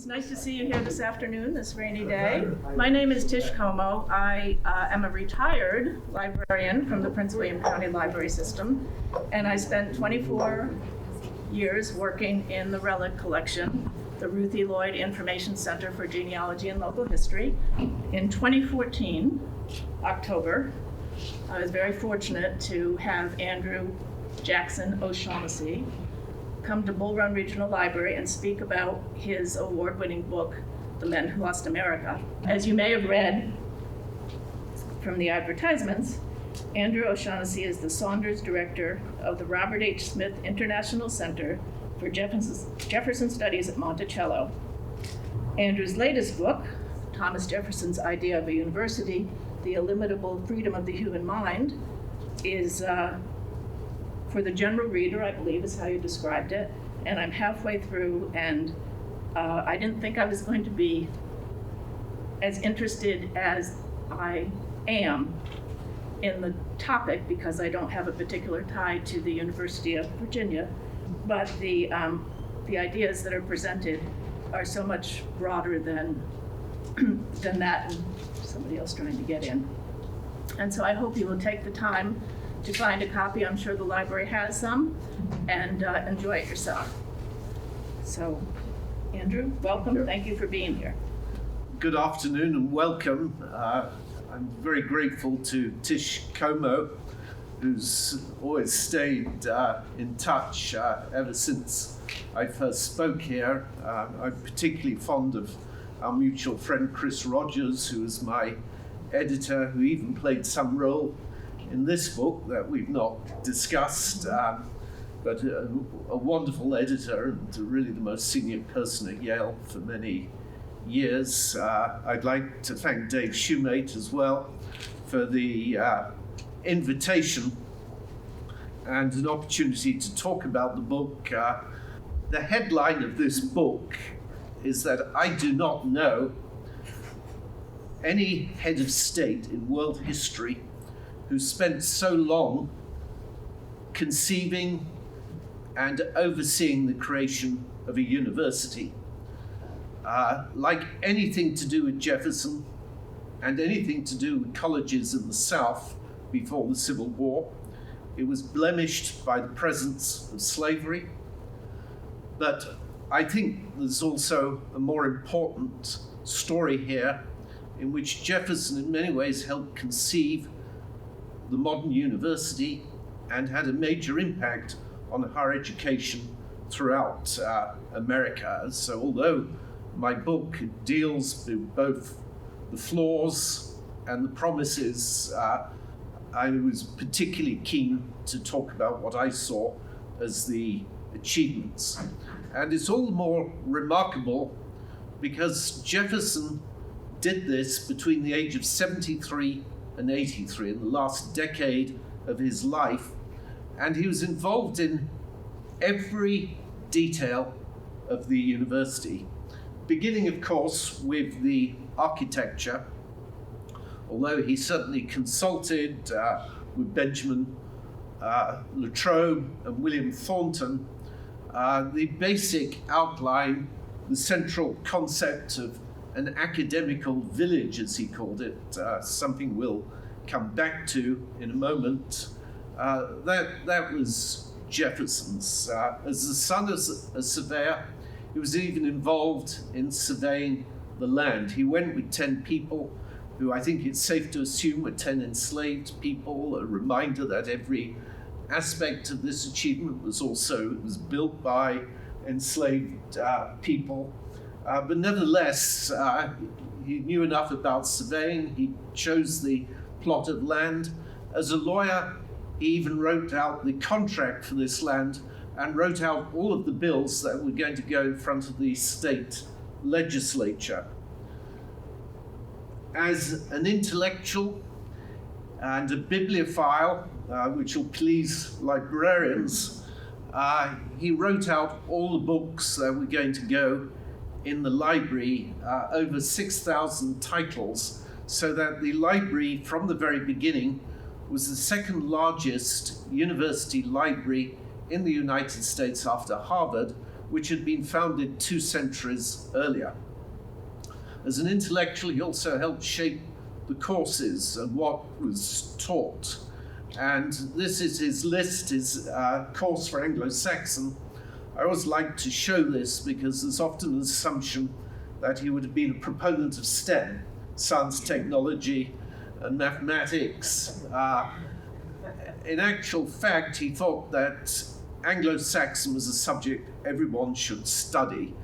It's nice to see you here this afternoon, this rainy day. My name is Tish Como. I am a retired librarian from the Prince William County Library System, and I spent 24 years working in the Relic Collection, the Ruth E. Lloyd Information Center for Genealogy and Local History. In 2014, October, I was very fortunate to have Andrew Jackson O'Shaughnessy come to Bull Run Regional Library and speak about his award-winning book, The Men Who Lost America. As you may have read from the advertisements, Andrew O'Shaughnessy is the Saunders Director of the Robert H. Smith International Center for Jefferson Studies at Monticello. Andrew's latest book, Thomas Jefferson's Idea of a University, The Illimitable Freedom of the Human Mind, is for the general reader, I believe is how you described it, and I'm halfway through, and I didn't think I was going to be as interested as I am in the topic because I don't have a particular tie to the University of Virginia, but the ideas that are presented are so much broader than that, and somebody else trying to get in. And so I hope you will take the time to find a copy. I'm sure the library has some, and enjoy it yourself. So, Andrew, welcome. Thank you for being here. Good afternoon and welcome. I'm very grateful to Tish Como, who's always stayed in touch ever since I first spoke here. I'm particularly fond of our mutual friend Chris Rogers, who is my editor, who even played some role in this book that we've not discussed, but a wonderful editor and really the most senior person at Yale for many years. I'd like to thank Dave Shoemate as well for the invitation and an opportunity to talk about the book. The headline of this book is that I do not know any head of state in world history who spent so long conceiving and overseeing the creation of a university. Like anything to do with Jefferson and anything to do with colleges in the South before the Civil War, it was blemished by the presence of slavery. But I think there's also a more important story here in which Jefferson in many ways helped conceive the modern university and had a major impact on higher education throughout America. So although my book deals with both the flaws and the promises, I was particularly keen to talk about what I saw as the achievements. And it's all the more remarkable because Jefferson did this between the age of 73 and 83, in the last decade of his life, and he was involved in every detail of the university, beginning, of course, with the architecture, although he certainly consulted with Benjamin Latrobe and William Thornton. The basic outline, the central concept of an academical village, as he called it, something we'll come back to in a moment. That was Jefferson's. As the son of a surveyor, he was even involved in surveying the land. He went with 10 people who I think it's safe to assume were 10 enslaved people, a reminder that every aspect of this achievement was built by enslaved people. But nevertheless, he knew enough about surveying. He chose the plot of land. As a lawyer, he even wrote out the contract for this land and wrote out all of the bills that were going to go in front of the state legislature. As an intellectual and a bibliophile, which will please librarians, he wrote out all the books that were going to go in the library, over 6,000 titles, so that the library from the very beginning was the second largest university library in the United States after Harvard, which had been founded 2 centuries earlier. As an intellectual, he also helped shape the courses and what was taught. And this is his list, his course for Anglo-Saxon. I always like to show this because there's often an assumption that he would have been a proponent of STEM, science, technology, and mathematics. In actual fact, he thought that Anglo-Saxon was a subject everyone should study.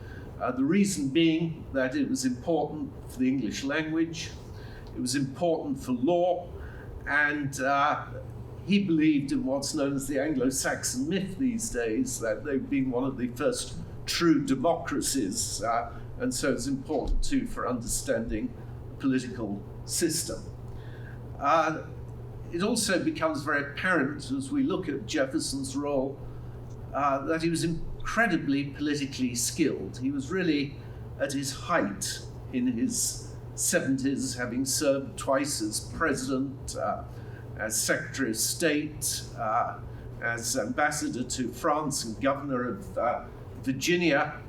The reason being that it was important for the English language, it was important for law, and he believed in what's known as the Anglo-Saxon myth these days, that they've been one of the first true democracies, and so it's important too for understanding the political system. It also becomes very apparent as we look at Jefferson's role that he was incredibly politically skilled. He was really at his height in his 70s, having served twice as president, as Secretary of State, as ambassador to France and governor of Virginia.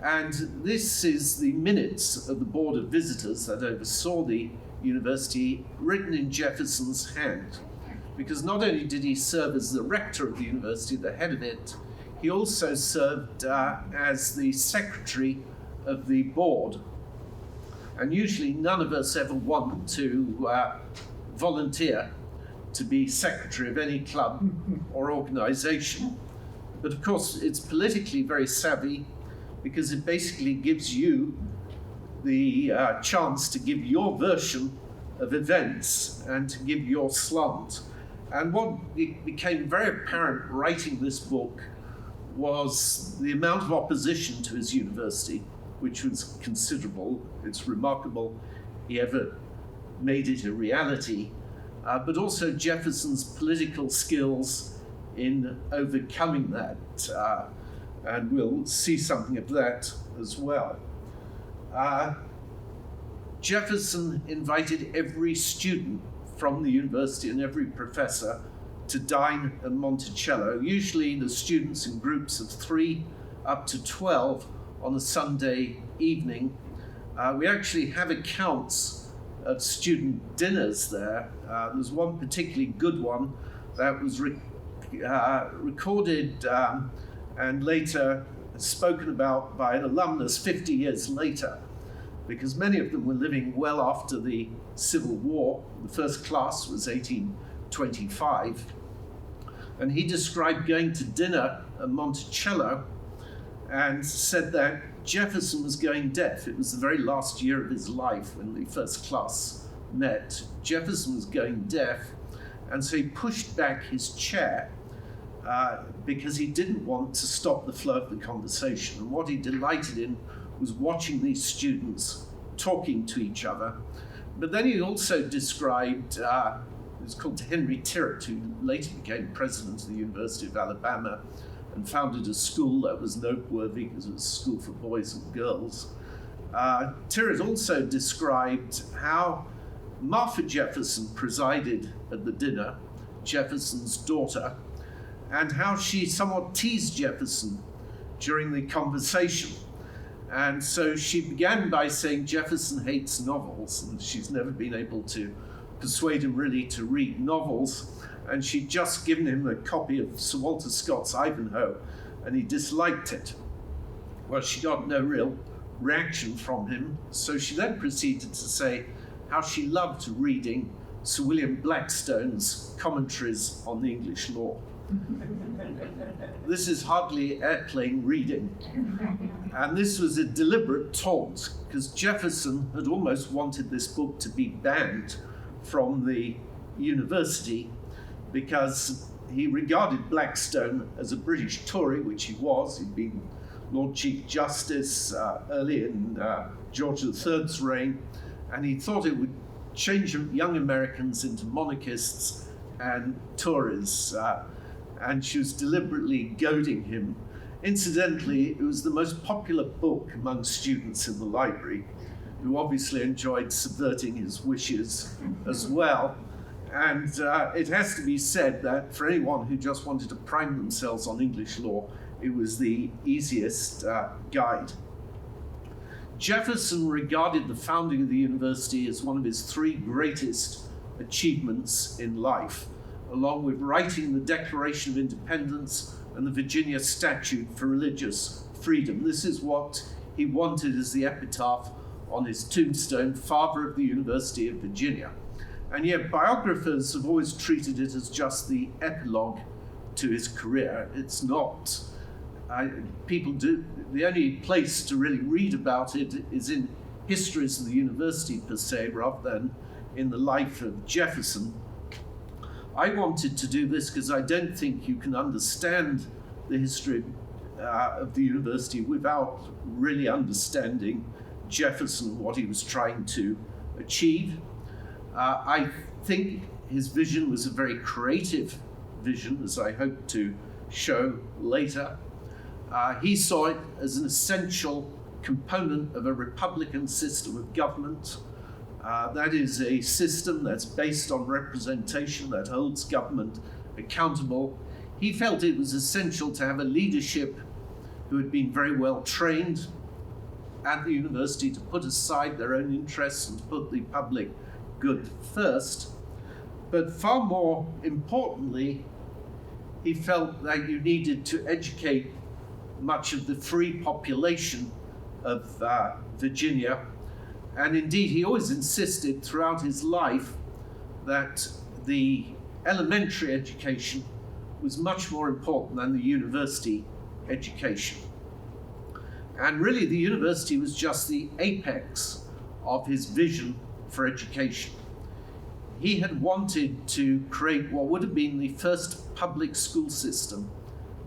And this is the minutes of the Board of Visitors that oversaw the university, written in Jefferson's hand. Because not only did he serve as the rector of the university, the head of it, he also served as the secretary of the board. And usually none of us ever want to volunteer to be secretary of any club or organization. But of course, it's politically very savvy because it basically gives you the chance to give your version of events and to give your slant. And what became very apparent writing this book was the amount of opposition to his university, which was considerable. It's remarkable he ever made it a reality, but also Jefferson's political skills in overcoming that, and we'll see something of that as well. Jefferson invited every student from the university and every professor to dine at Monticello, usually the students in groups of 3 up to 12 on a Sunday evening. We actually have accounts of student dinners there. There's one particularly good one that was recorded and later spoken about by an alumnus 50 years later, because many of them were living well after the Civil War. The first class was 1825. And he described going to dinner at Monticello and said that Jefferson was going deaf. It was the very last year of his life when the first class met. Jefferson was going deaf, and so he pushed back his chair because he didn't want to stop the flow of the conversation. And what he delighted in was watching these students talking to each other. But then he also described, it was called Henry Tirrett, who later became president of the University of Alabama and founded a school that was noteworthy because it was a school for boys and girls. Tirrett also described how Martha Jefferson presided at the dinner, Jefferson's daughter, and how she somewhat teased Jefferson during the conversation. And so she began by saying Jefferson hates novels, and she's never been able to persuade him really to read novels. And she'd just given him a copy of Sir Walter Scott's Ivanhoe, and he disliked it. Well, she got no real reaction from him, so she then proceeded to say how she loved reading Sir William Blackstone's commentaries on the English law. This is hardly airplane reading. And this was a deliberate taunt, because Jefferson had almost wanted this book to be banned from the university because he regarded Blackstone as a British Tory, which he was. He'd been Lord Chief Justice early in George III's reign, and he thought it would change young Americans into monarchists and Tories. And she was deliberately goading him. Incidentally, it was the most popular book among students in the library, who obviously enjoyed subverting his wishes as well. And it has to be said that for anyone who just wanted to prime themselves on English law, it was the easiest guide. Jefferson regarded the founding of the university as one of his three greatest achievements in life, along with writing the Declaration of Independence and the Virginia Statute for Religious Freedom. This is what he wanted as the epitaph on his tombstone, Father of the University of Virginia. And yet biographers have always treated it as just the epilogue to his career. It's not. The only place to really read about it is in histories of the university per se, rather than in the life of Jefferson. I wanted to do this because I don't think you can understand the history of the university without really understanding Jefferson, what he was trying to achieve. I think his vision was a very creative vision, as I hope to show later. He saw it as an essential component of a republican system of government. That is a system that's based on representation, that holds government accountable. He felt it was essential to have a leadership who had been very well trained at the university to put aside their own interests and put the public good first. But far more importantly, he felt that you needed to educate much of the free population of Virginia. And indeed, he always insisted throughout his life that the elementary education was much more important than the university education. And really, the university was just the apex of his vision for education. He had wanted to create what would have been the first public school system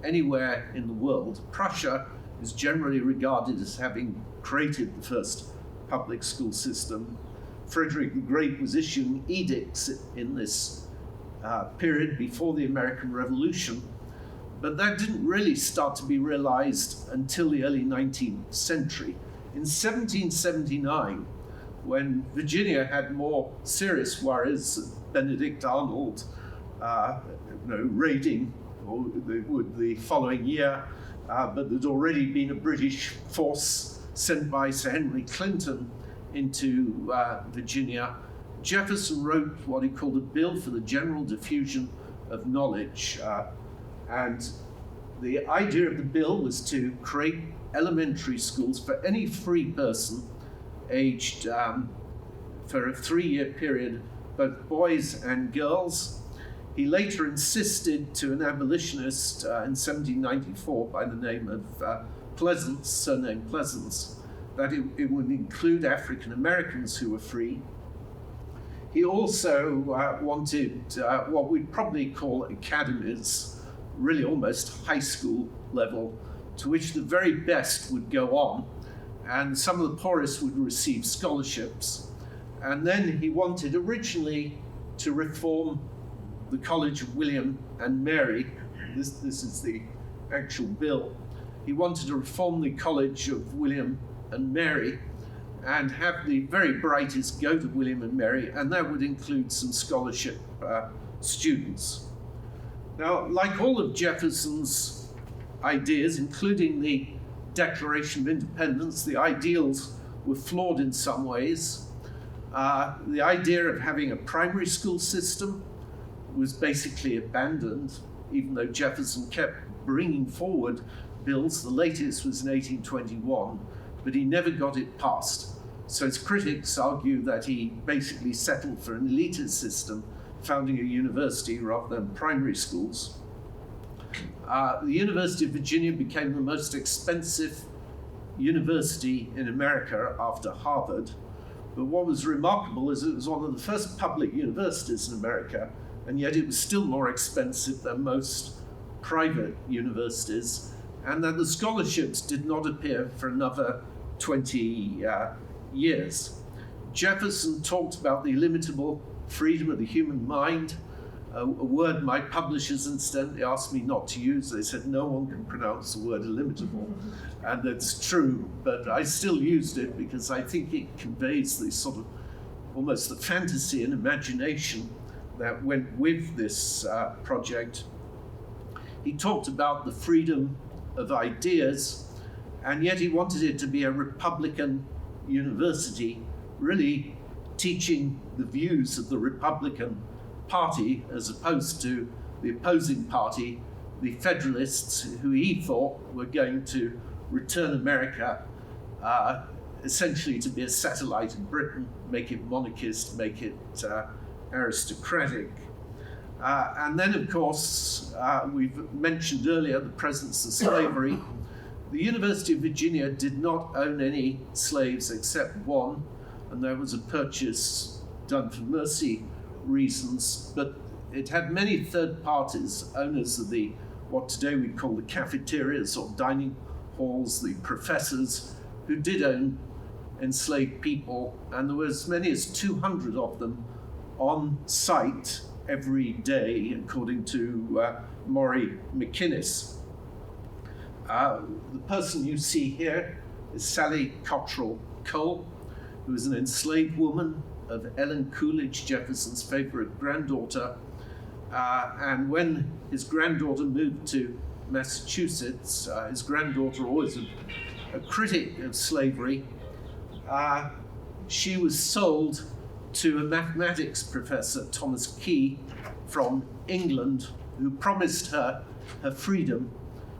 anywhere in the world. Prussia is generally regarded as having created the first public school system. Frederick the Great was issuing edicts in this period before the American Revolution, but that didn't really start to be realized until the early 19th century. In 1779, when Virginia had more serious worries, Benedict Arnold raiding the following year, but there'd already been a British force sent by Sir Henry Clinton into Virginia. Jefferson wrote what he called a bill for the general diffusion of knowledge. And the idea of the bill was to create elementary schools for any free person aged for a 3-year period, both boys and girls. He later insisted to an abolitionist in 1794 by the name of Pleasance, surname Pleasance, that it would include African Americans who were free. He also wanted what we'd probably call academies, really almost high school level, to which the very best would go on, and some of the poorest would receive scholarships. And then he wanted originally to reform the College of William and Mary. This is the actual bill. He wanted to reform the College of William and Mary and have the very brightest go to William and Mary, and that would include some scholarship students. Now, like all of Jefferson's ideas, including the Declaration of Independence, the ideals were flawed in some ways. The idea of having a primary school system was basically abandoned, even though Jefferson kept bringing forward bills. The latest was in 1821, but he never got it passed. So his critics argue that he basically settled for an elitist system, founding a university rather than primary schools. The University of Virginia became the most expensive university in America after Harvard. But what was remarkable is it was one of the first public universities in America, and yet it was still more expensive than most private universities, and that the scholarships did not appear for another 20 years. Jefferson talked about the illimitable freedom of the human mind, a word my publishers incidentally asked me not to use. They said no one can pronounce the word illimitable, and that's true, but I still used it because I think it conveys the sort of almost the fantasy and imagination that went with this project. He talked about the freedom of ideas, and yet he wanted it to be a Republican university, really teaching the views of the Republican Party as opposed to the opposing party, the Federalists, who he thought were going to return America essentially to be a satellite of Britain, make it monarchist, make it aristocratic. And then, of course, we've mentioned earlier the presence of slavery. The University of Virginia did not own any slaves except one, and there was a purchase done for mercy reasons, but it had many third parties, owners of what today we call the cafeterias or dining halls, the professors, who did own enslaved people, and there were as many as 200 of them on site every day, according to Maury McInnes. The person you see here is Sally Cottrell Cole, who is an enslaved woman of Ellen Coolidge, Jefferson's favorite granddaughter. And when his granddaughter moved to Massachusetts, his granddaughter, always a critic of slavery, she was sold to a mathematics professor, Thomas Key, from England, who promised her freedom,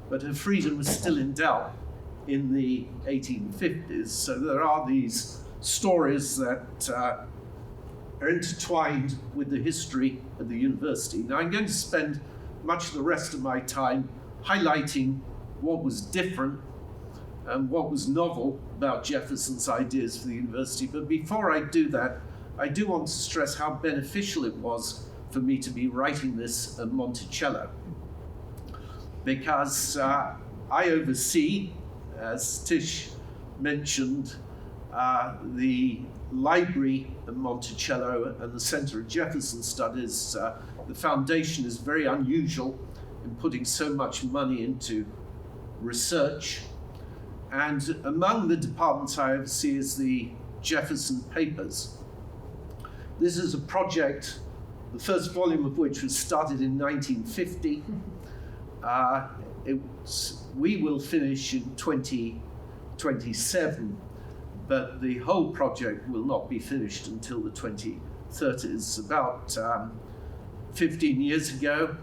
but her freedom was still in doubt in the 1850s. So there are these stories that are intertwined with the history of the university. Now, I'm going to spend much of the rest of my time highlighting what was different and what was novel about Jefferson's ideas for the university. But before I do that, I do want to stress how beneficial it was for me to be writing this at Monticello, because I oversee, as Tish mentioned, the library at Monticello and the Center of Jefferson Studies. The foundation is very unusual in putting so much money into research. And among the departments I oversee is the Jefferson Papers. This is a project, the first volume of which was started in 1950. We will finish in 2027, but the whole project will not be finished until the 2030s. About 15 years ago,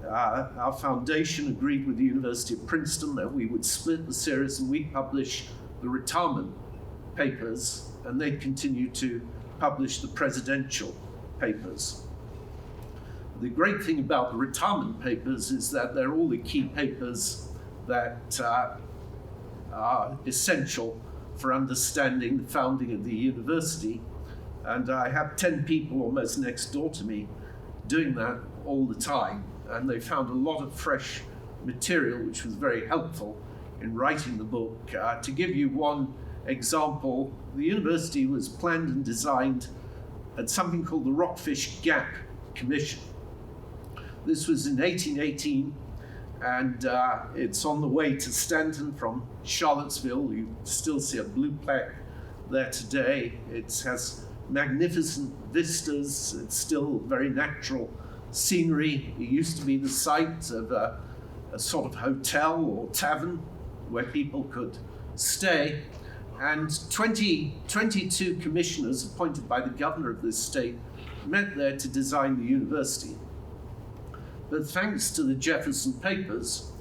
our foundation agreed with the University of Princeton that we would split the series and we'd publish the retirement papers, and they'd continue to publish the presidential papers. The great thing about the retirement papers is that they're all the key papers that are essential for understanding the founding of the university. And I have 10 people almost next door to me doing that all the time. And they found a lot of fresh material, which was very helpful in writing the book. To give you one example, the university was planned and designed at something called the Rockfish Gap Commission. This was in 1818, and it's on the way to Stanton from Charlottesville. You still see a blue plaque there today. It has magnificent vistas. It's still very natural scenery. It used to be the site of a sort of hotel or tavern where people could stay. And 22 commissioners appointed by the governor of this state met there to design the university. But thanks to the Jefferson Papers,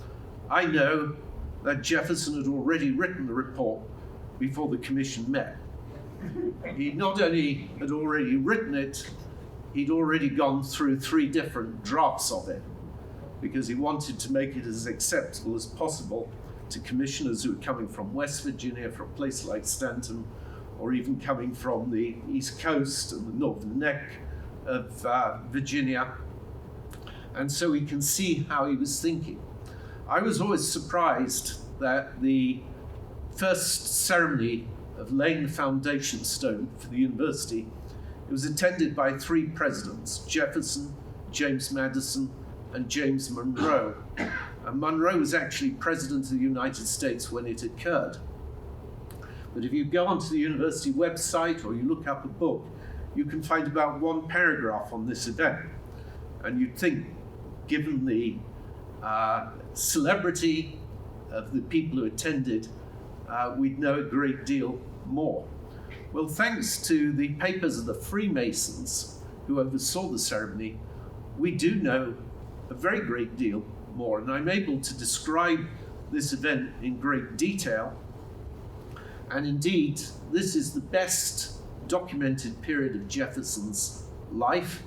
I know that Jefferson had already written the report before the commission met. He not only had already written it, he'd already gone through 3 different drafts of it, because he wanted to make it as acceptable as possible to commissioners who were coming from West Virginia, from a place like Stanton, or even coming from the East Coast and the northern neck of Virginia. And so we can see how he was thinking. I was always surprised that the first ceremony of laying the foundation stone for the university, it was attended by 3 presidents: Jefferson, James Madison, and James Monroe. And Monroe was actually president of the United States when it occurred. But if you go onto the university website or you look up a book, you can find about 1 paragraph on this event. And you'd think, given the celebrity of the people who attended, we'd know a great deal more. Well, thanks to the papers of the Freemasons who oversaw the ceremony, we do know a very great deal more, and I'm able to describe this event in great detail. And indeed, this is the best documented period of Jefferson's life,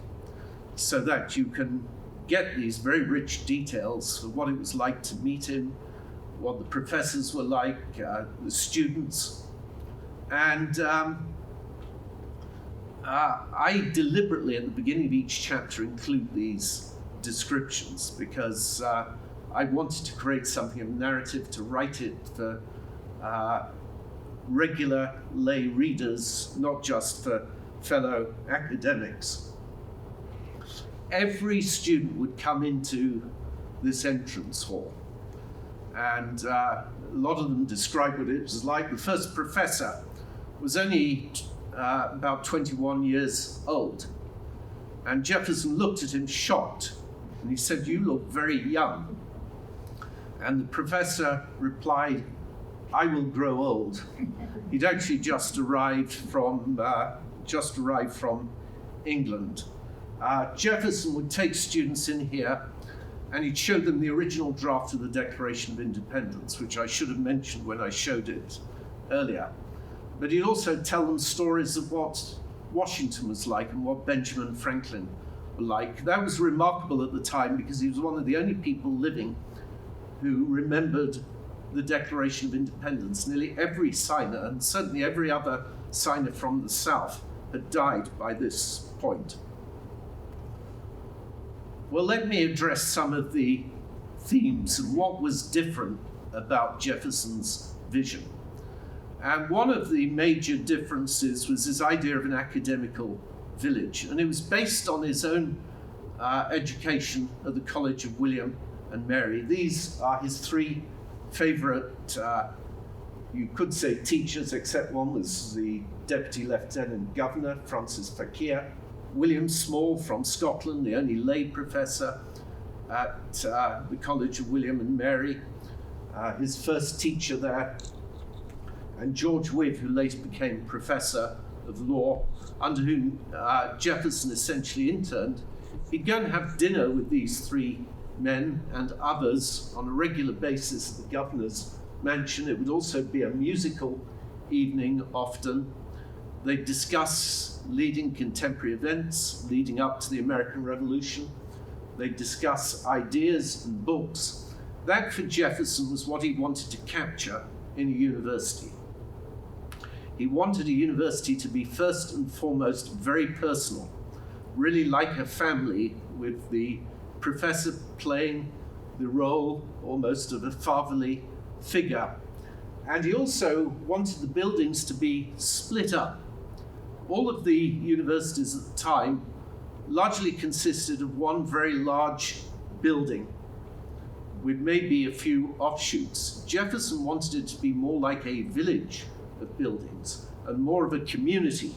so that you can get these very rich details of what it was like to meet him, what the professors were like, the students. And I deliberately, at the beginning of each chapter, include these descriptions because I wanted to create something of a narrative, to write it for regular lay readers, not just for fellow academics. Every student would come into this entrance hall, and a lot of them described what it was like. The first professor was only about 21 years old, and Jefferson looked at him shocked, and he said, "You look very young." And the professor replied, "I will grow old." He'd actually just arrived from England. Jefferson would take students in here, and he'd show them the original draft of the Declaration of Independence, which I should have mentioned when I showed it earlier. But he'd also tell them stories of what Washington was like and what Benjamin Franklin were like. That was remarkable at the time because he was one of the only people living who remembered the Declaration of Independence. Nearly every signer, and certainly every other signer from the South, had died by this point. Well, let me address some of the themes and what was different about Jefferson's vision. And one of the major differences was his idea of an academical village, and it was based on his own education at the College of William and Mary. These are his three favorite, you could say teachers, except one was the Deputy Lieutenant Governor, Francis Fakir. William Small from Scotland, the only lay professor at the College of William and Mary, his first teacher there, and George Wythe, who later became professor of law, under whom Jefferson essentially interned. He'd go and have dinner with these three men and others on a regular basis at the governor's mansion. It would also be a musical evening often. They'd discuss leading contemporary events leading up to the American Revolution. They'd discuss ideas and books. That, for Jefferson, was what he wanted to capture in a university. He wanted a university to be first and foremost very personal, really like a family, with the professor playing the role almost of a fatherly figure. And he also wanted the buildings to be split up. All of the universities at the time largely consisted of one very large building with maybe a few offshoots. Jefferson wanted it to be more like a village of buildings and more of a community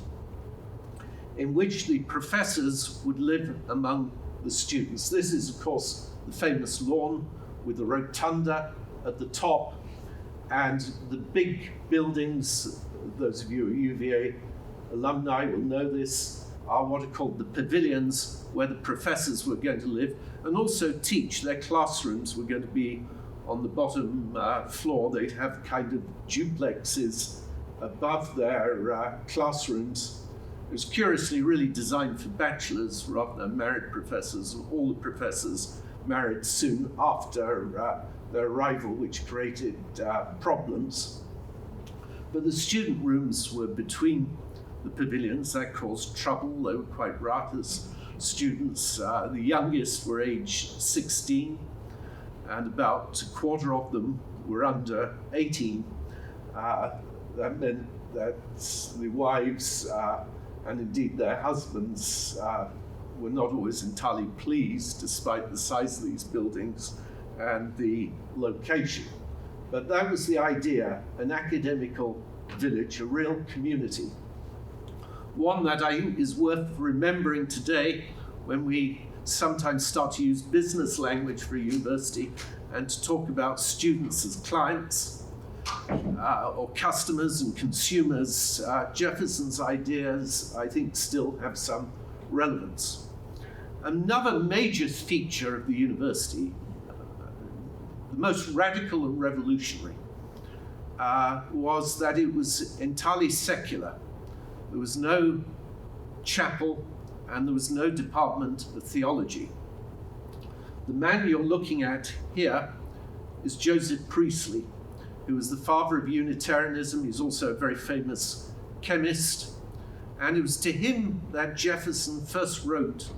in which the professors would live among the students. This is, of course, the famous lawn with the rotunda at the top, and the big buildings, those of you who are UVA alumni will know this, are what are called the pavilions, where the professors were going to live and also teach. Their classrooms were going to be on the bottom floor. They'd have kind of duplexes above their classrooms. It was curiously really designed for bachelors rather than married professors. All the professors married soon after their arrival, which created problems. But the student rooms were between the pavilions. That caused trouble. They were quite riotous students. The youngest were aged 16, and about a quarter of them were under 18. That meant that the wives and indeed their husbands were not always entirely pleased, despite the size of these buildings and the location. But that was the idea, an academical village, a real community. One that I think is worth remembering today when we sometimes start to use business language for a university. and to talk about students as clients or customers and consumers, Jefferson's ideas, I think, still have some relevance. Another major feature of the university, the most radical and revolutionary, was that it was entirely secular. There was no chapel and there was no department of theology. The man you're looking at here is Joseph Priestley, who was the father of Unitarianism. He's also a very famous chemist. And it was to him that Jefferson first wrote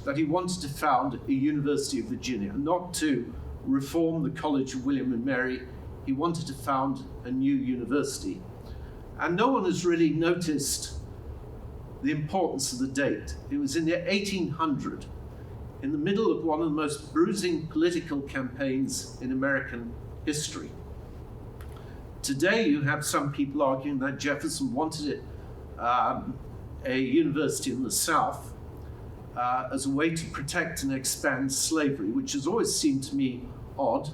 that he wanted to found a University of Virginia, not to reform the College of William and Mary. He wanted to found a new university. And no one has really noticed the importance of the date. It was in the 1800, in the middle of one of the most bruising political campaigns in American history. Today, you have some people arguing that Jefferson wanted a university in the South as a way to protect and expand slavery, which has always seemed to me odd.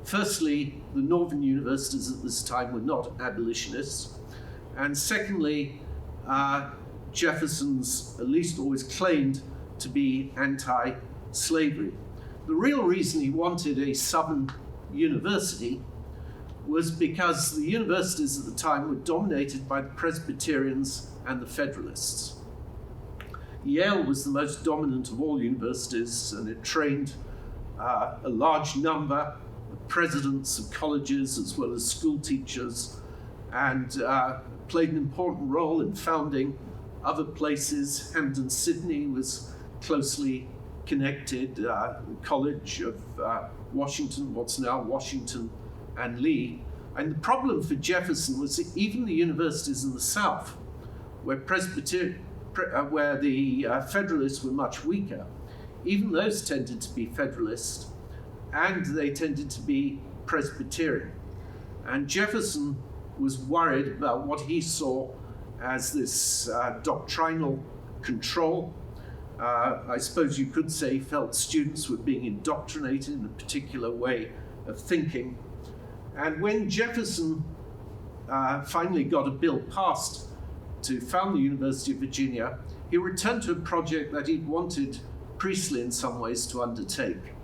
Firstly, the northern universities at this time were not abolitionists. And secondly, Jefferson's at least always claimed to be anti-slavery. The real reason he wanted a southern university was because the universities at the time were dominated by the Presbyterians and the Federalists. Yale was the most dominant of all universities, and it trained a large number of presidents of colleges as well as school teachers, and played an important role in founding other places. Hampden Sydney was closely connected, College of Washington, what's now Washington and Lee. And the problem for Jefferson was that even the universities in the South, where the Federalists were much weaker, even those tended to be Federalist, and they tended to be Presbyterian. And Jefferson was worried about what he saw as this doctrinal control. I suppose you could say he felt students were being indoctrinated in a particular way of thinking. And when Jefferson finally got a bill passed to found the University of Virginia, he returned to a project that he'd wanted Priestley in some ways to undertake.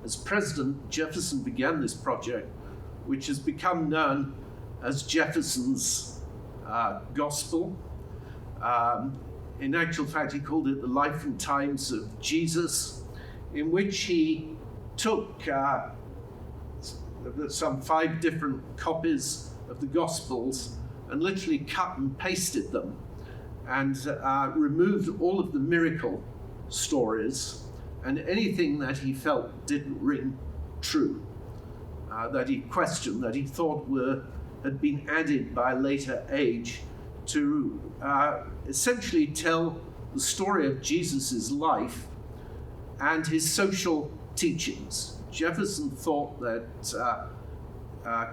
As president, Jefferson began this project, which has become known as Jefferson's Gospel. In actual fact, he called it the Life and Times of Jesus, in which he took some 5 different copies of the Gospels and literally cut and pasted them and removed all of the miracle stories and anything that he felt didn't ring true, that he questioned, that he thought had been added by a later age to essentially tell the story of Jesus' life and his social teachings. Jefferson thought that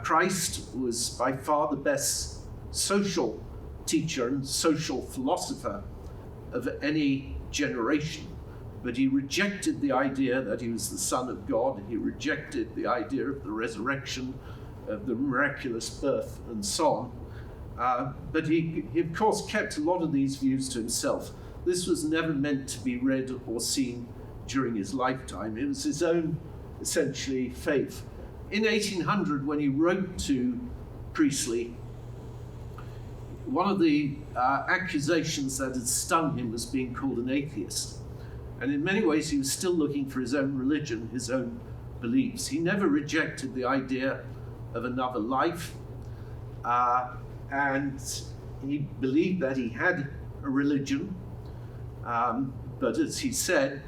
Christ was by far the best social teacher and social philosopher of any generation, but he rejected the idea that he was the Son of God. He rejected the idea of the resurrection, of the miraculous birth, and so on. But he, of course, kept a lot of these views to himself. This was never meant to be read or seen during his lifetime. It was his own, essentially, faith. In 1800, when he wrote to Priestley, one of the accusations that had stung him was being called an atheist. And in many ways, he was still looking for his own religion, his own beliefs. He never rejected the idea of another life. And he believed that he had a religion. But as he said,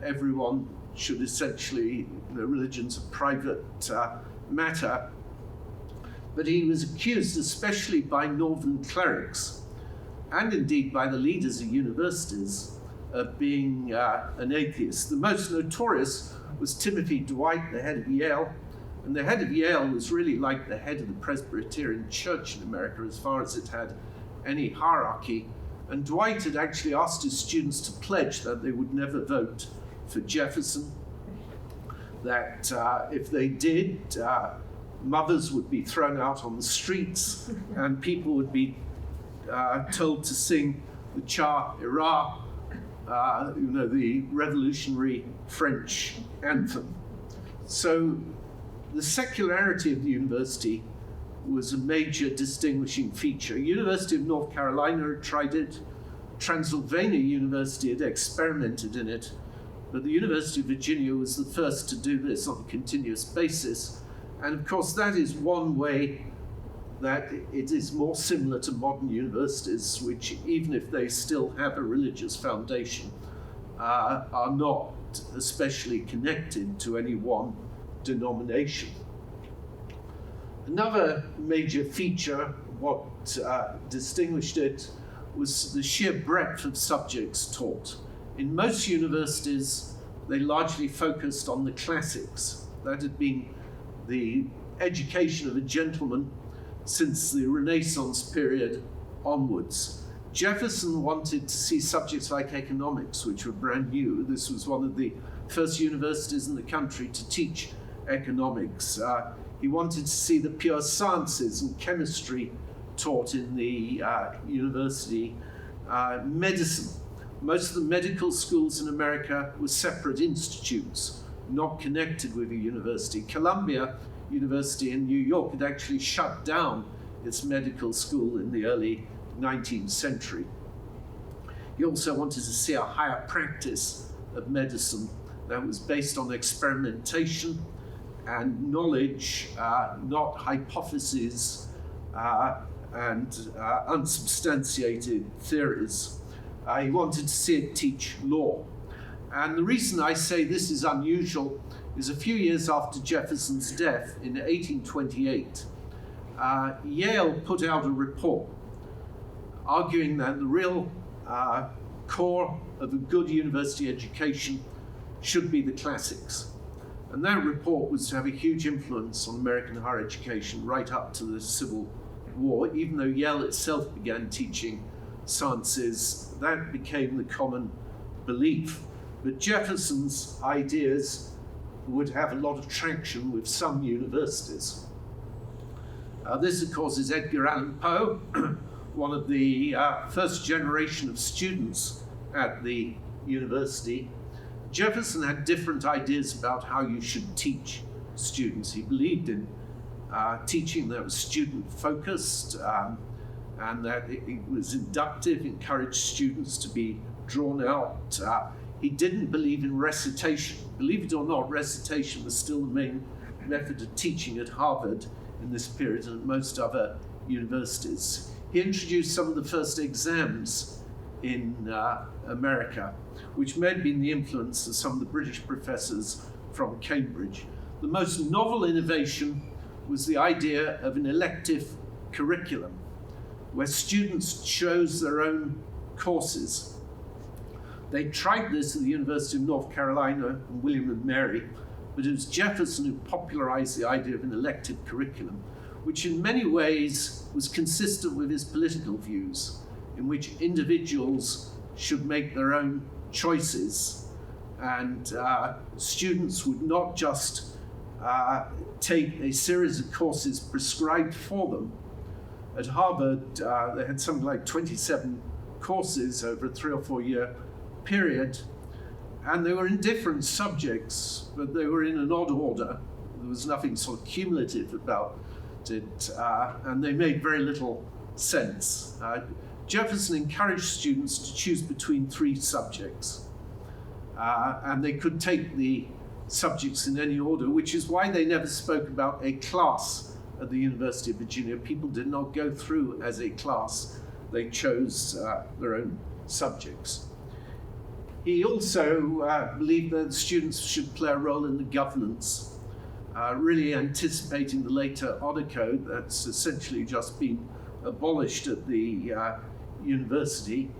everyone should essentially, religion's a private matter. But he was accused, especially by northern clerics, and indeed by the leaders of universities, of being an atheist. The most notorious was Timothy Dwight, the head of Yale. And the head of Yale was really like the head of the Presbyterian Church in America as far as it had any hierarchy. And Dwight had actually asked his students to pledge that they would never vote for Jefferson. that if they did, mothers would be thrown out on the streets and people would be told to sing the Cha Ira, the revolutionary French anthem. So the secularity of the university was a major distinguishing feature. University of North Carolina had tried it, Transylvania University had experimented in it, but the University of Virginia was the first to do this on a continuous basis. And of course, that is one way that it is more similar to modern universities, which, even if they still have a religious foundation, are not especially connected to any one denomination. Another major feature, what distinguished it, was the sheer breadth of subjects taught. In most universities, they largely focused on the classics. That had been the education of a gentleman since the Renaissance period onwards. Jefferson wanted to see subjects like economics, which were brand new. This was one of the first universities in the country to teach economics. He wanted to see the pure sciences and chemistry taught in the university. Medicine. Most of the medical schools in America were separate institutes, not connected with a university. Columbia University in New York had actually shut down its medical school in the early 19th century. He also wanted to see a higher practice of medicine that was based on experimentation and knowledge, not hypotheses and unsubstantiated theories. He wanted to see it teach law. And the reason I say this is unusual is a few years after Jefferson's death in 1828, Yale put out a report arguing that the real core of a good university education should be the classics. And that report was to have a huge influence on American higher education right up to the Civil War. Even though Yale itself began teaching sciences, that became the common belief. But Jefferson's ideas would have a lot of traction with some universities. This, of course, is Edgar Allan Poe, one of the first generation of students at the university. Jefferson had different ideas about how you should teach students. He believed in teaching that was student-focused and that it was inductive, encouraged students to be drawn out. He didn't believe in recitation. Believe it or not, recitation was still the main method of teaching at Harvard in this period and at most other universities. He introduced some of the first exams in America, which may have been the influence of some of the British professors from Cambridge. The most novel innovation was the idea of an elective curriculum, where students chose their own courses. They tried this at the University of North Carolina and William and Mary, but it was Jefferson who popularized the idea of an elective curriculum, which in many ways was consistent with his political views, in which individuals should make their own choices, and students would not just take a series of courses prescribed for them. At Harvard, they had something like 27 courses over a 3 or 4 year period, and they were in different subjects, but they were in an odd order. There was nothing sort of cumulative about it, and they made very little sense. Jefferson encouraged students to choose between 3 subjects, and they could take the subjects in any order, which is why they never spoke about a class at the University of Virginia. People did not go through as a class. They chose their own subjects. He also believed that students should play a role in the governance, really anticipating the later honor code that's essentially just been abolished at the university.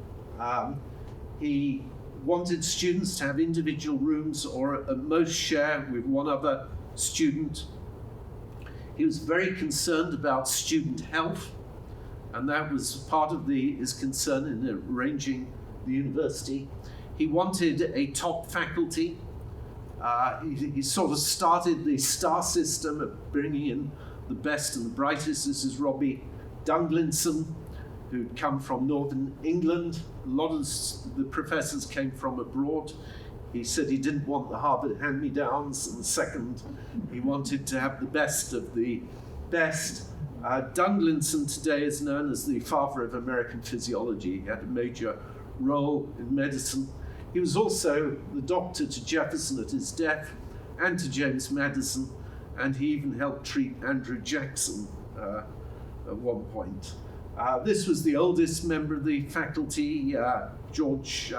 He wanted students to have individual rooms or at most share with one other student. He was very concerned about student health, and that was part of his concern in arranging the university. He wanted a top faculty. He sort of started the star system of bringing in the best and the brightest. This is Robbie Dunglinson, who'd come from Northern England. A lot of the professors came from abroad. He said he didn't want the Harvard hand-me-downs, and second, he wanted to have the best of the best. Dunglinson today is known as the father of American physiology. He had a major role in medicine. He was also the doctor to Jefferson at his death and to James Madison, and he even helped treat Andrew Jackson at one point. This was the oldest member of the faculty, George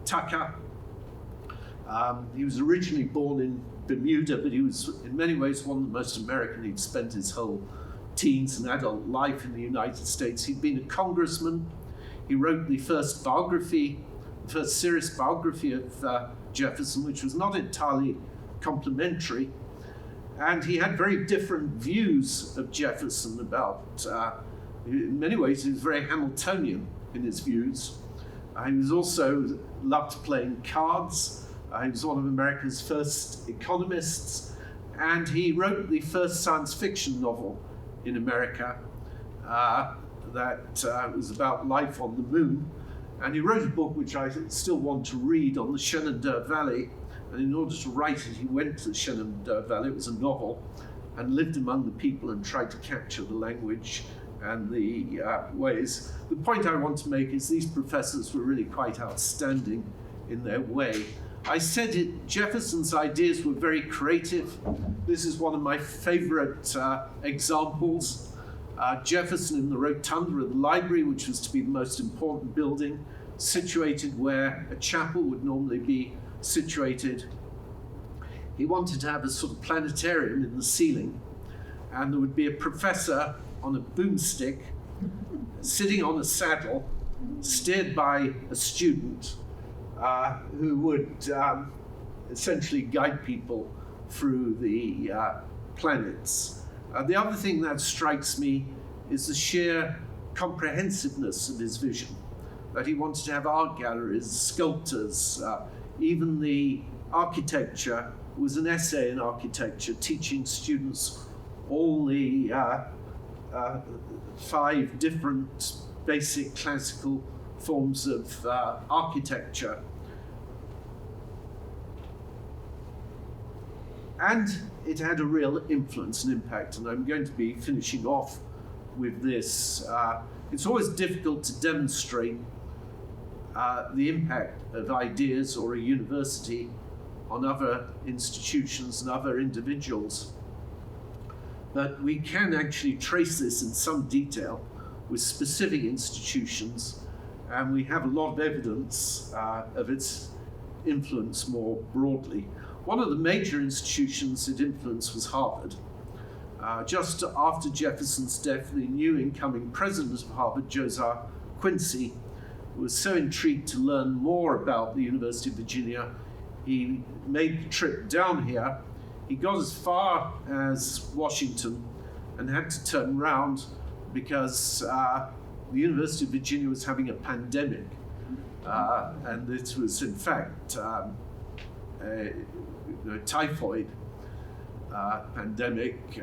Tucker. He was originally born in Bermuda, but he was in many ways one of the most American. He'd spent his whole teens and adult life in the United States. He'd been a congressman. He wrote the first biography, the first serious biography of Jefferson, which was not entirely complimentary. And he had very different views of Jefferson about, in many ways, he was very Hamiltonian in his views. He was also loved playing cards. He was one of America's first economists, and he wrote the first science fiction novel in America that was about life on the moon. And he wrote a book which I still want to read on the Shenandoah Valley. And in order to write it, he went to the Shenandoah Valley. It was a novel, and lived among the people and tried to capture the language and the ways. The point I want to make is these professors were really quite outstanding in their way. I said it, Jefferson's ideas were very creative. This is one of my favorite examples. Jefferson in the rotunda of the library, which was to be the most important building, situated where a chapel would normally be situated. He wanted to have a sort of planetarium in the ceiling, and there would be a professor on a boomstick sitting on a saddle, steered by a student who would essentially guide people through the planets. The other thing that strikes me is the sheer comprehensiveness of his vision, that he wanted to have art galleries, sculptors, even the architecture was an essay in architecture, teaching students all the 5 different basic classical forms of architecture. And it had a real influence and impact, and I'm going to be finishing off with this. It's always difficult to demonstrate the impact of ideas or a university on other institutions and other individuals. But we can actually trace this in some detail with specific institutions, and we have a lot of evidence of its influence more broadly. One of the major institutions it influenced was Harvard. Just after Jefferson's death, the new incoming president of Harvard, Josiah Quincy, was so intrigued to learn more about the University of Virginia, he made the trip down here. He got as far as Washington and had to turn round because the University of Virginia was having a pandemic. And it was, in fact, a typhoid pandemic.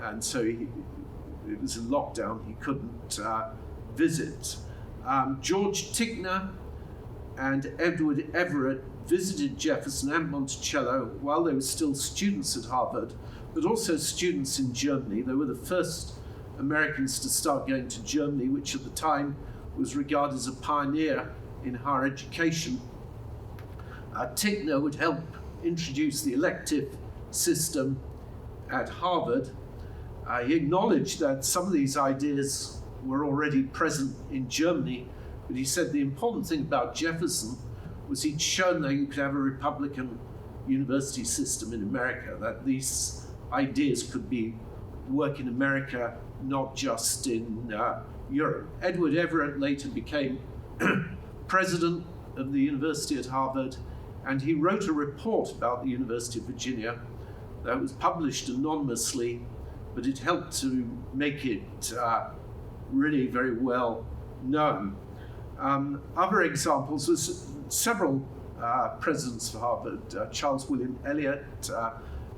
And so it was in lockdown. He couldn't visit. George Tickner and Edward Everett visited Jefferson and Monticello while they were still students at Harvard, but also students in Germany. They were the first Americans to start going to Germany, which at the time was regarded as a pioneer in higher education. Tickner would help introduce the elective system at Harvard. He acknowledged that some of these ideas were already present in Germany, but he said the important thing about Jefferson was he'd shown that you could have a Republican university system in America, that these ideas could work in America, not just in Europe. Edward Everett later became president of the university at Harvard, and he wrote a report about the University of Virginia that was published anonymously, but it helped to make it really very well known. Other examples, there's several presidents of Harvard, Charles William Eliot,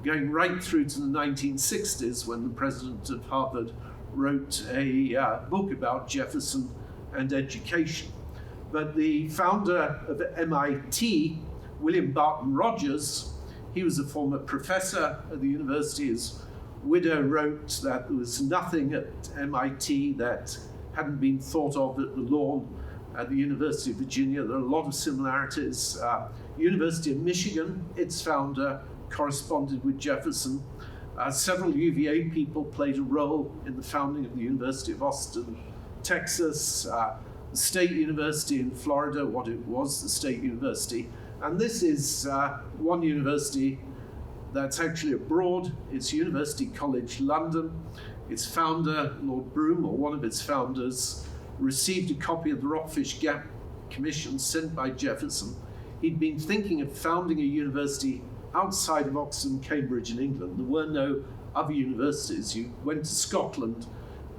going right through to the 1960s when the president of Harvard wrote a book about Jefferson and education. But the founder of MIT, William Barton Rogers, he was a former professor at the university. His widow wrote that there was nothing at MIT that hadn't been thought of at the lawn at the University of Virginia. There are a lot of similarities. University of Michigan, its founder, corresponded with Jefferson. Several UVA people played a role in the founding of the University of Austin, Texas, the State University in Florida, what it was, the State University. And this is one university that's actually abroad. It's University College London. Its founder, Lord Brougham, or one of its founders, received a copy of the Rockfish Gap Commission sent by Jefferson. He'd been thinking of founding a university outside of Oxford and Cambridge in England. There were no other universities. You went to Scotland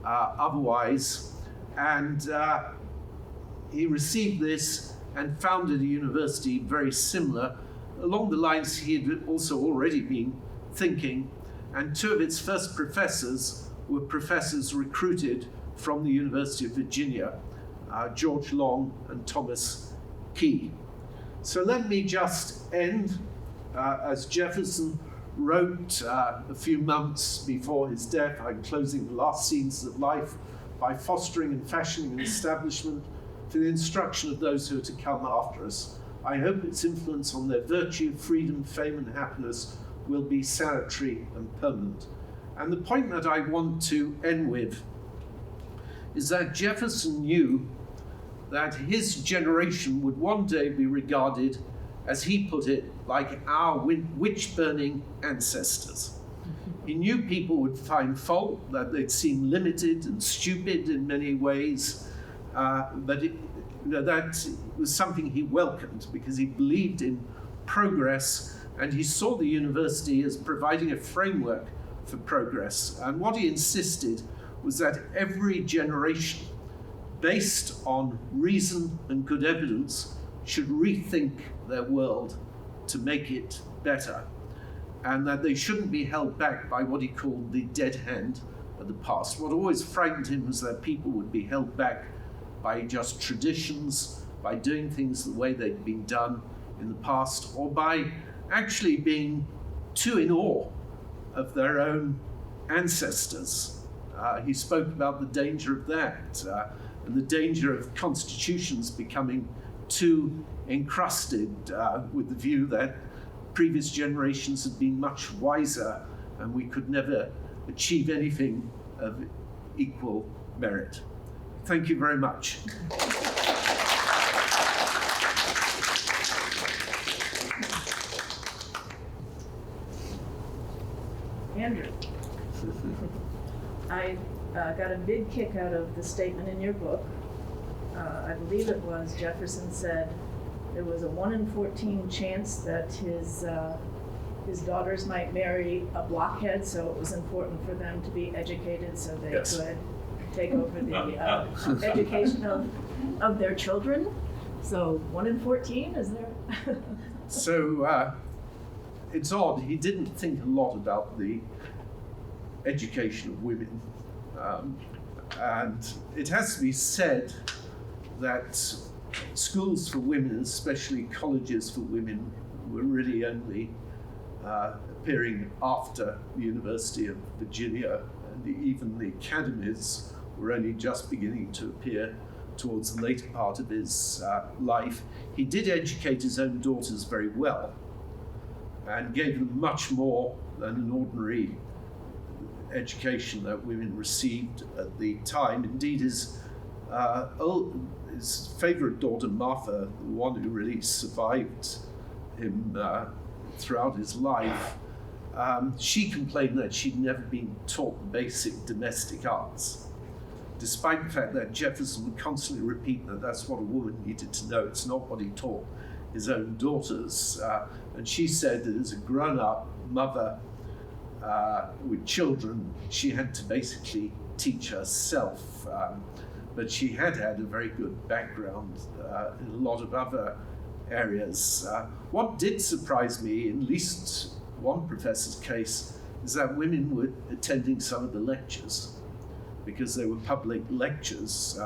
otherwise. And he received this and founded a university very similar, along the lines he had also already been thinking. And two of its first professors were professors recruited from the University of Virginia, George Long and Thomas Key. So let me just end, as Jefferson wrote a few months before his death, I'm closing the last scenes of life by fostering and fashioning an establishment for the instruction of those who are to come after us. I hope its influence on their virtue, freedom, fame, and happiness will be salutary and permanent. And the point that I want to end with is that Jefferson knew that his generation would one day be regarded, as he put it, like our witch-burning ancestors. He knew people would find fault, that they'd seem limited and stupid in many ways, but that was something he welcomed because he believed in progress, and he saw the university as providing a framework for progress. And what he insisted was that every generation, based on reason and good evidence, should rethink their world to make it better, and that they shouldn't be held back by what he called the dead hand of the past. What always frightened him was that people would be held back by just traditions, by doing things the way they'd been done in the past, or by actually being too in awe of their own ancestors. He spoke about the danger of that, and the danger of constitutions becoming too encrusted with the view that previous generations had been much wiser and we could never achieve anything of equal merit. Thank you very much. Andrew, I got a big kick out of the statement in your book. I believe it was Jefferson said there was a 1 in 14 chance that his daughters might marry a blockhead, so it was important for them to be educated so they could take over the education of their children. So 1 in 14, is there? So it's odd, he didn't think a lot about the education of women. And it has to be said that schools for women, especially colleges for women, were really only appearing after the University of Virginia, and even the academies were only just beginning to appear towards the later part of his life. He did educate his own daughters very well and gave them much more than an ordinary education that women received at the time. Indeed, his favorite daughter, Martha, the one who really survived him throughout his life, she complained that she'd never been taught basic domestic arts, despite the fact that Jefferson would constantly repeat that that's what a woman needed to know. It's not what he taught his own daughters. And she said that as a grown-up mother with children, she had to basically teach herself. But she had had a very good background in a lot of other areas. What did surprise me, in at least one professor's case, is that women were attending some of the lectures because they were public lectures.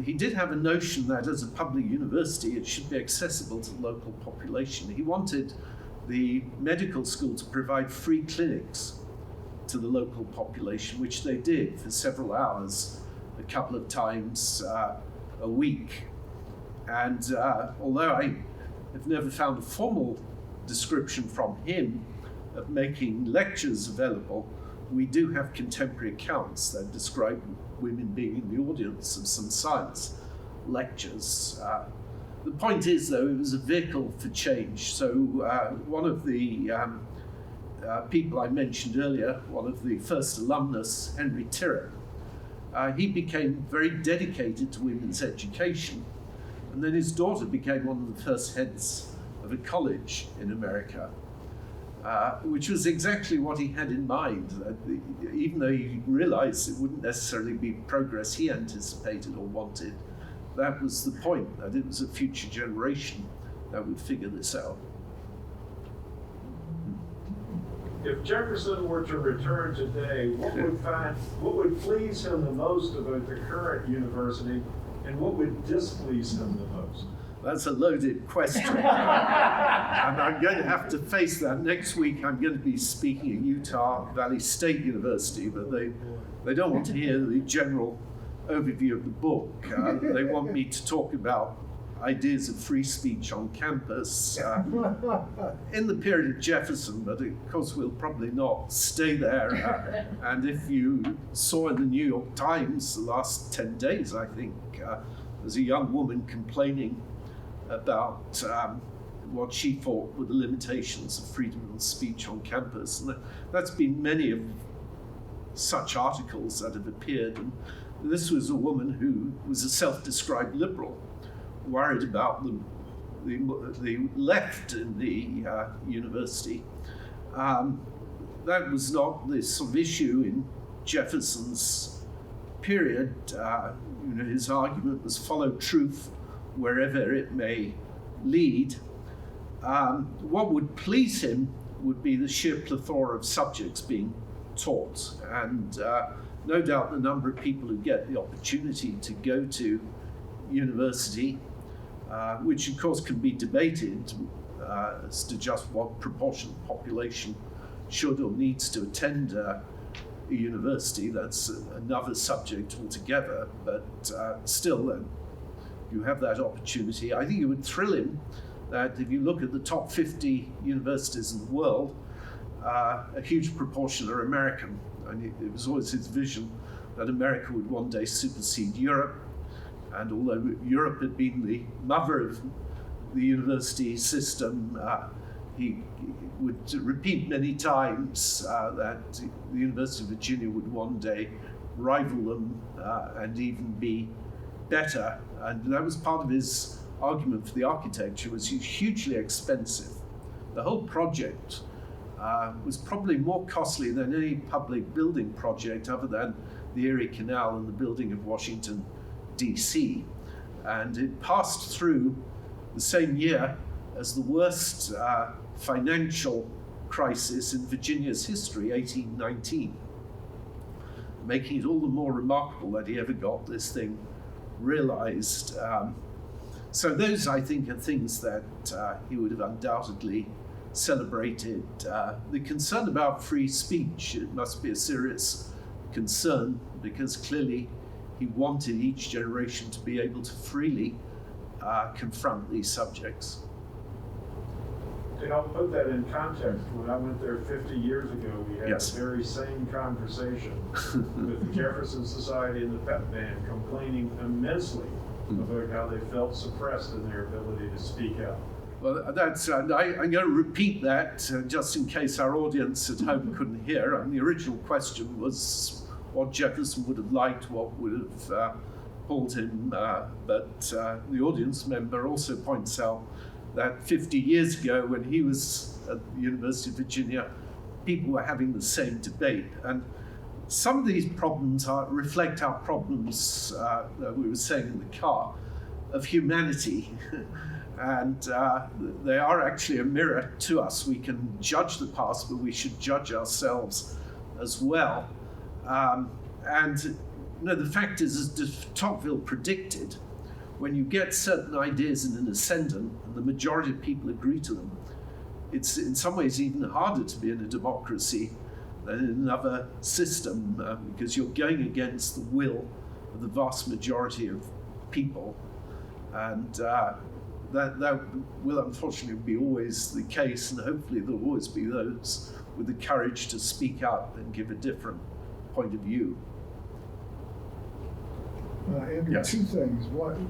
He did have a notion that as a public university, it should be accessible to the local population. He wanted the medical school to provide free clinics to the local population, which they did for several hours, a couple of times a week. And although I have never found a formal description from him of making lectures available, we do have contemporary accounts that describe women being in the audience of some science lectures. The point is, though, it was a vehicle for change. So one of the people I mentioned earlier, one of the first alumnus, Henry Tirrett, he became very dedicated to women's education. And then his daughter became one of the first heads of a college in America, which was exactly what he had in mind. Even though he realized it wouldn't necessarily be progress he anticipated or wanted, that was the point, that it was a future generation that would figure this out. If Jefferson were to return today, what would please him the most about the current university, and what would displease him the most? That's a loaded question. And I'm going to have to face that. Next week, I'm going to be speaking at Utah Valley State University, but they don't want to hear the general overview of the book. They want me to talk about ideas of free speech on campus in the period of Jefferson, but of course we'll probably not stay there. And if you saw in the New York Times the last 10 days, I think, there's a young woman complaining about what she thought were the limitations of freedom of speech on campus. And that's been many of such articles that have appeared. And this was a woman who was a self-described liberal, worried about the left in the university. That was not the sort of issue in Jefferson's period. His argument was follow truth wherever it may lead. What would please him would be the sheer plethora of subjects being taught, and no doubt the number of people who get the opportunity to go to university, which of course can be debated as to just what proportion of the population should or needs to attend a university. That's another subject altogether, but still you have that opportunity. I think it would thrill him that if you look at the top 50 universities in the world, a huge proportion are American. And it was always his vision that America would one day supersede Europe. And although Europe had been the mother of the university system, he would repeat many times that the University of Virginia would one day rival them and even be better. And that was part of his argument for the architecture. Was hugely expensive. The whole project was probably more costly than any public building project other than the Erie Canal and the building of Washington, D.C. And it passed through the same year as the worst financial crisis in Virginia's history, 1819, making it all the more remarkable that he ever got this thing realized. So those, I think, are things that he would have undoubtedly celebrated. The concern about free speech, it must be a serious concern, because clearly he wanted each generation to be able to freely confront these subjects. To help put that in context, when I went there 50 years ago, we had Yes. the very same conversation with the Jefferson Society and the Pep Band, complaining immensely about how they felt suppressed in their ability to speak out. Well, that's, I'm going to repeat that just in case our audience at home couldn't hear. And the original question was what Jefferson would have liked, what would have pulled him, but the audience member also points out that 50 years ago, when he was at the University of Virginia, people were having the same debate. And some of these problems reflect our problems that we were saying in the car of humanity. And they are actually a mirror to us. We can judge the past, but we should judge ourselves as well. The fact is, as Tocqueville predicted, when you get certain ideas in an ascendant and the majority of people agree to them, it's in some ways even harder to be in a democracy than in another system, because you're going against the will of the vast majority of people. And that will unfortunately be always the case, and hopefully there'll always be those with the courage to speak up and give a different point of view. Andrew, Yes. two things. One,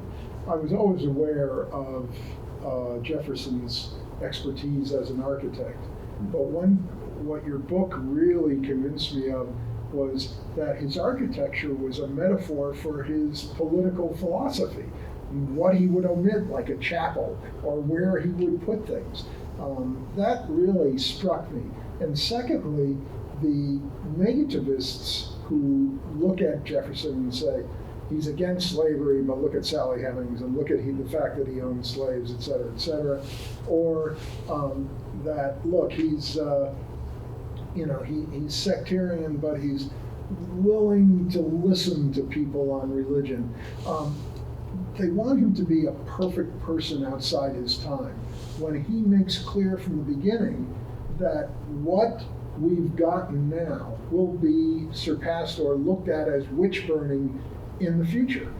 I was always aware of Jefferson's expertise as an architect, but what your book really convinced me of was that his architecture was a metaphor for his political philosophy, what he would omit, like a chapel, or where he would put things. That really struck me. And secondly, the negativists who look at Jefferson and say, he's against slavery, but look at Sally Hemings and look at the fact that he owned slaves, et cetera, or that, look, he's he's sectarian, but he's willing to listen to people on religion. They want him to be a perfect person outside his time, when he makes clear from the beginning that what we've gotten now will be surpassed or looked at as witch burning in the future.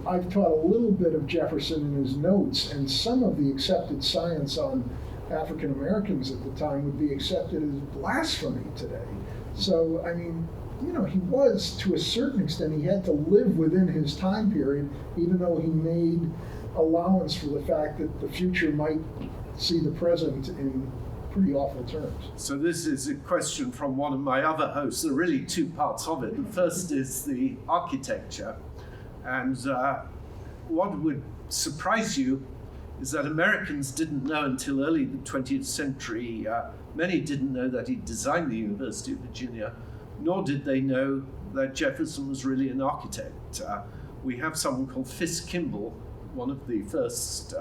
I've taught a little bit of Jefferson in his notes, and some of the accepted science on African Americans at the time would be accepted as blasphemy today. So, I mean, he was, to a certain extent, he had to live within his time period, even though he made allowance for the fact that the future might see the present in pretty awful terms. So this is a question from one of my other hosts. There are really two parts of it. The first is the architecture. And what would surprise you is that Americans didn't know until early the 20th century, many didn't know that he designed the University of Virginia, nor did they know that Jefferson was really an architect. We have someone called Fisk Kimball, one of the first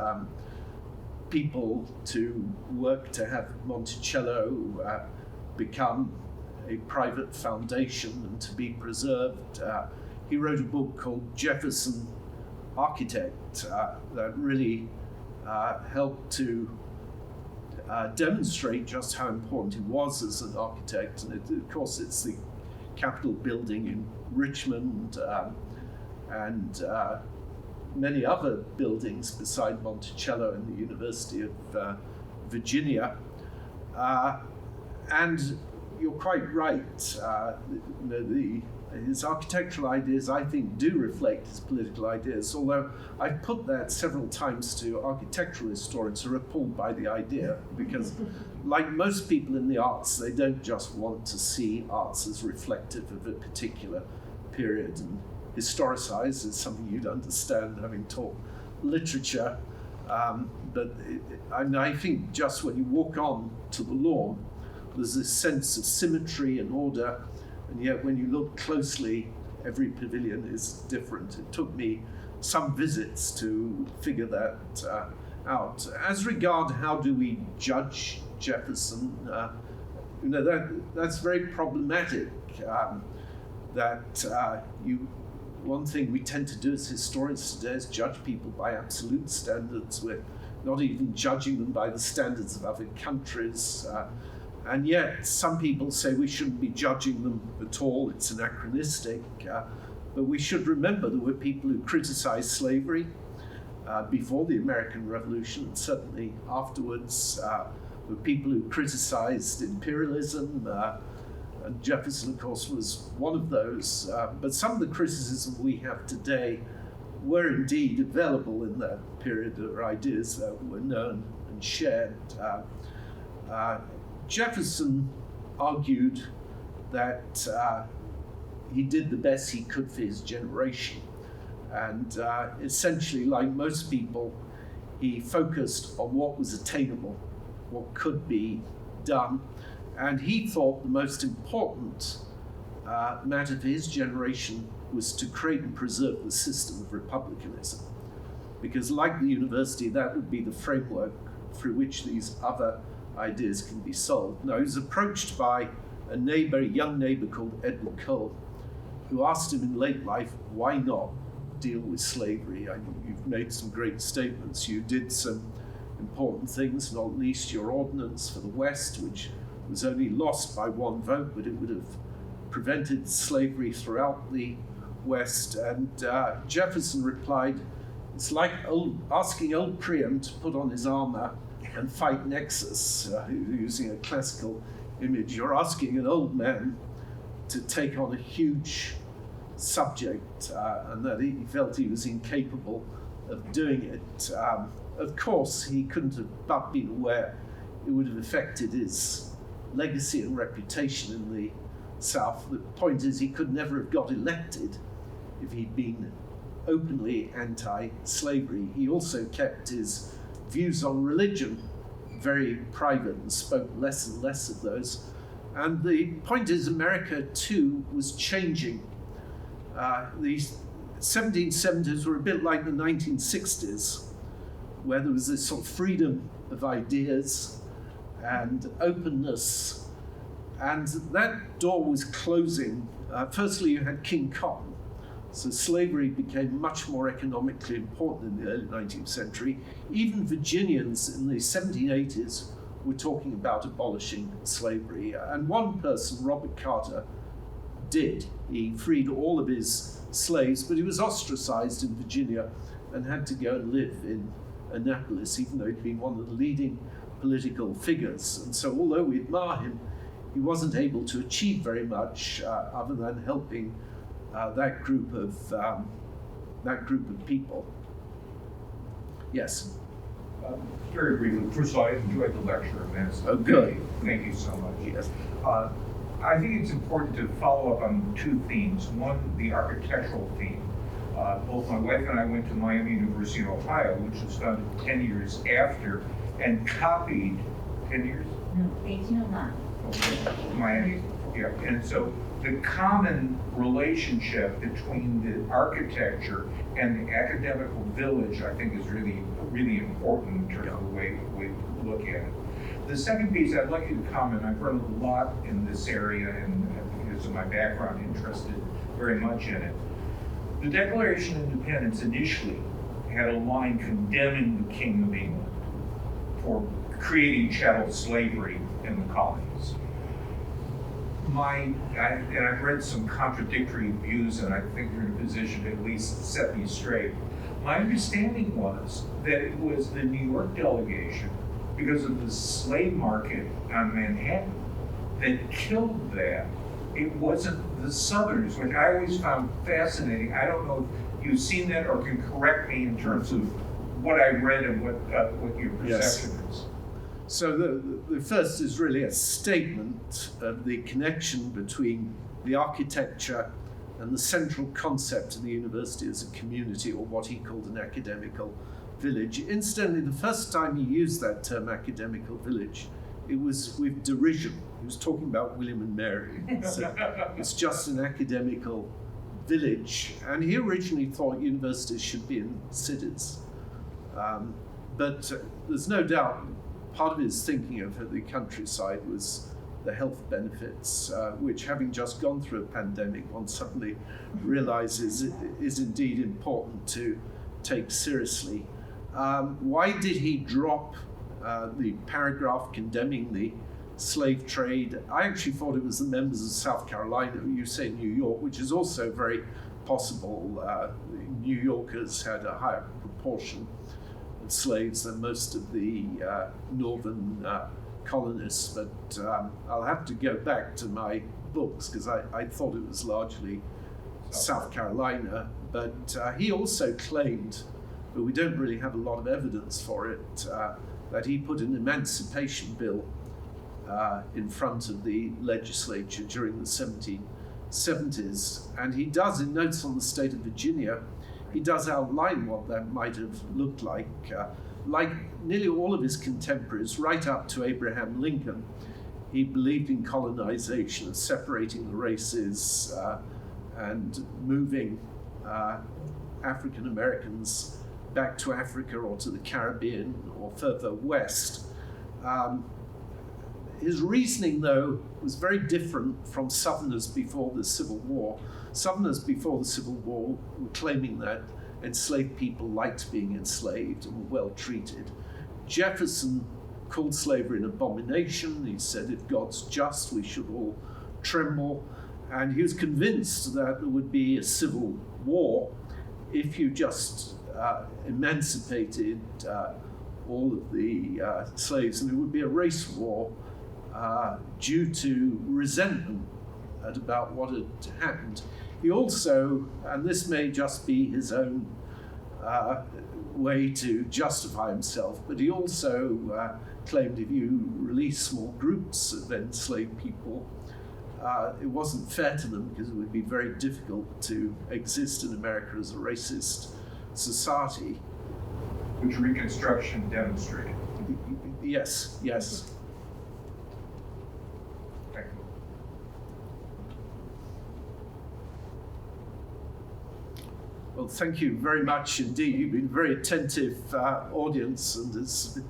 people to work to have Monticello become a private foundation and to be preserved. He wrote a book called Jefferson Architect that really helped to demonstrate just how important he was as an architect. And of course, it's the Capitol building in Richmond and many other buildings beside Monticello and the University of Virginia. And you're quite right. His architectural ideas, I think, do reflect his political ideas, although I've put that several times to architectural historians who are appalled by the idea, because like most people in the arts, they don't just want to see arts as reflective of a particular period. And historicize is something you'd understand, having taught literature. I think just when you walk on to the lawn, there's this sense of symmetry and order, and yet when you look closely, every pavilion is different. It took me some visits to figure that out. As regard how do we judge Jefferson, that's very problematic. One thing we tend to do as historians today is judge people by absolute standards. We're not even judging them by the standards of other countries. And yet, some people say we shouldn't be judging them at all, it's anachronistic. But we should remember there were people who criticized slavery before the American Revolution, and certainly afterwards. There were people who criticized imperialism, and Jefferson, of course, was one of those. But some of the criticism we have today were indeed available in that period. There were ideas that were known and shared. Jefferson argued that he did the best he could for his generation. And essentially, like most people, he focused on what was attainable, what could be done. And he thought the most important matter for his generation was to create and preserve the system of republicanism. because like the university, that would be the framework through which these other ideas can be solved. Now, he was approached by a young neighbor called Edgar Allan Poe, who asked him in late life, why not deal with slavery? You've made some great statements. You did some important things, not least your ordinance for the West, which was only lost by one vote, but it would have prevented slavery throughout the West. And Jefferson replied, it's like asking old Priam to put on his armor and fight Nexus, using a classical image. You're asking an old man to take on a huge subject, and that he felt he was incapable of doing it. Of course, he couldn't have but been aware it would have affected his legacy and reputation in the South. The point is, he could never have got elected if he'd been openly anti-slavery. He also kept his views on religion very private and spoke less and less of those. And the point is, America too was changing. The 1770s were a bit like the 1960s, where there was this sort of freedom of ideas and openness, and that door was closing. Firstly, you had King Cotton, so slavery became much more economically important in the early 19th century. Even Virginians in the 1780s were talking about abolishing slavery, and one person, Robert Carter, did. He freed all of his slaves, but he was ostracized in Virginia and had to go and live in Annapolis, even though he'd been one of the leading political figures. And so although we admire him, he wasn't able to achieve very much other than helping that group of people. Yes. Very briefly, first of all, I enjoyed the lecture immensely. Oh, good. Thank you so much. Yes. I think it's important to follow up on two themes. One, the architectural theme. Both my wife and I went to Miami University in Ohio, which was founded 10 years after, and copied 10 years? No, 1809. Okay. Miami, yeah. And so the common relationship between the architecture and the academical village, I think, is really, really important in terms of the way we look at it. The second piece, I'd like you to comment. I've read a lot in this area, and because of my background, interested very much in it. The Declaration of Independence initially had a line condemning the King of England for creating chattel slavery in the colonies. I've read some contradictory views, and I think you're in a position to at least set me straight. My understanding was that it was the New York delegation, because of the slave market on Manhattan, that killed that. It wasn't the Southerners, which I always found fascinating. I don't know if you've seen that or can correct me in terms of what I read and what your perception is. So the first is really a statement of the connection between the architecture and the central concept of the university as a community, or what he called an academical village. Incidentally, the first time he used that term, academical village, it was with derision. He was talking about William and Mary. So it's just an academical village. And he originally thought universities should be in cities. But there's no doubt part of his thinking of the countryside was the health benefits, which, having just gone through a pandemic, one suddenly realizes is indeed important to take seriously. Why did he drop the paragraph condemning the slave trade? I actually thought it was the members of South Carolina, you say New York, which is also very possible. New Yorkers had a higher proportion of slaves than most of the northern colonists, but I'll have to go back to my books because I thought it was largely South Carolina. But he also claimed, but we don't really have a lot of evidence for it, that he put an emancipation bill in front of the legislature during the 1770s. And he does, in Notes on the State of Virginia, he does outline what that might have looked like. Like nearly all of his contemporaries, right up to Abraham Lincoln, he believed in colonization, separating the races and moving African Americans back to Africa or to the Caribbean or further west. His reasoning, though, was very different from Southerners before the Civil War. Southerners before the Civil War were claiming that enslaved people liked being enslaved and were well treated. Jefferson called slavery an abomination. He said, if God's just, we should all tremble. And he was convinced that there would be a civil war if you just emancipated all of the slaves, and it would be a race war due to resentment at about what had happened. He also, and this may just be his own way to justify himself, but he also claimed if you release small groups of enslaved people, it wasn't fair to them because it would be very difficult to exist in America as a racist society. Which Reconstruction demonstrated. Yes, yes. Thank you. Well, thank you very much indeed. You've been a very attentive audience, and it's been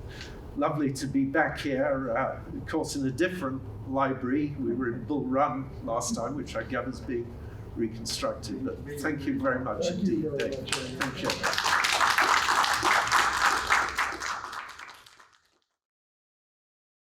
lovely to be back here, of course, in a different library. We were in Bull Run last time, which I gather is being reconstructed. But thank you very much Thank you indeed, very Dave. much. Thank you.